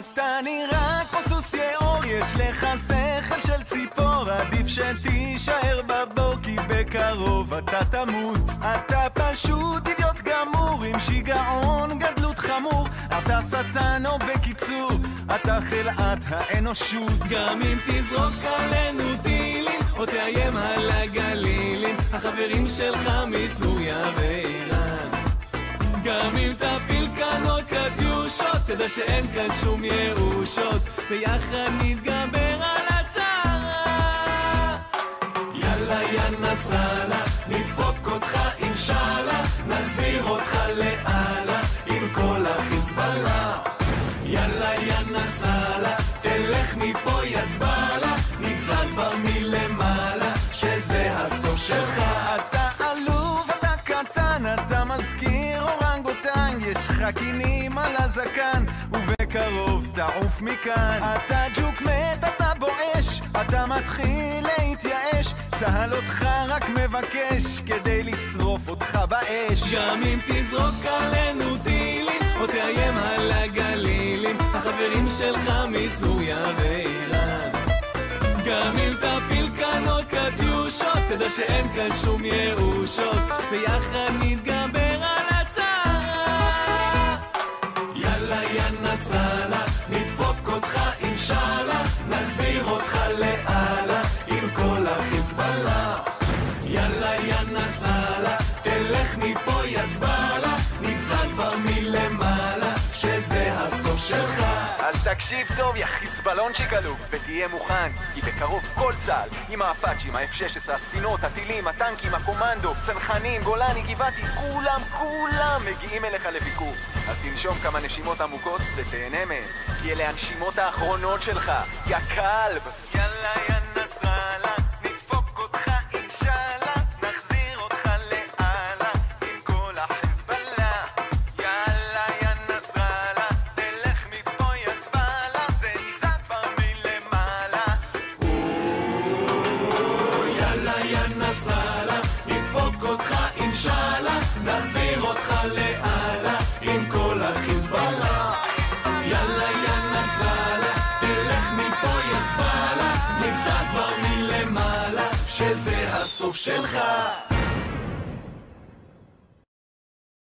אתה נראה כמו סוס יאור, יש לך שכל של ציפור, עדיף שתישאר בבור כי בקרוב אתה תמות. אתה פשוט אידיוט גמור עם שיגעון גדלות חמור, אתה שטן או בקיצור אתה חלאת האנושות. גם אם תזרוק עלינו טילים או תאיים על הגלילים, החברים שלך מסוריה ואיראן. גם אם תפיל כאן עוד קטיושות, תדע שאין כאן שום ירושות, ביחד נתגבר על הצרה. יאללה יא נסראללה, נדפוק אותך אינשאללה, נחזיר אותך לאללה עם כל החיזבאללה. יאללה יא נסראללה, תלך מפה יא זבאללה, נגזר כבר מלמעלה שזה הסוף שלך. אתה עלוב, אתה קטן, אתה מזכיר אורנגוטנג, יש לך קינים על הזקן ובקרוב תעוף מכאן. אתה ג'וק מת, אתה בואש, אתה מתחיל להתייאש, צהל אותך רק מבקש כדי לשרוף אותך באש. גם אם תזרוק עלינו טילים או תאיים על הגלילים, החברים שלך מסוריה ואיראן. גם אם תפיל כאן עוד קטיושות, תדע שאין כאן שום ירושות, ביחד נתגבר על הצרה. יאללה יא נסראללה, נדפוק אותך אינשאללה, נחזיר אותך לאללה עם כל החיזבאללה. יאללה יא נסראללה, תלך מפה יא זבאללה, נגזר כבר מלמעלה שזה הסוף שלך. אז תקשיב טוב יא חיזבאלונצ'יק עלוב, ותהיה מוכן, כי בקרוב כל צה"ל עם האפאצ'ים, ה-F-16, הספינות, הטילים, הטנקים, הקומנדו, צנחנים, גולני, גבעתי, כולם מגיעים אליך לביקור. אז תנשום כמה נשימות עמוקות ותהנה מהם, כי אלה הנשימות האחרונות שלך, יא כלב. יאללה יא נסראללה, נדפוק אותך אינשאללה, נחזיר אותך לאללה עם כל החיזבאללה. יאללה יא נסראללה, תלך מפה יא זבאללה, זה נגזר כבר מלמעלה. יאללה יא נסראללה, נדפוק אותך אינשאללה, נחזיר אותך לאללה עם כל החיזבאללה. יאללה יא נסראללה, תלך מפה יא זבאללה, נגזר כבר מלמעלה שזה הסוף שלך.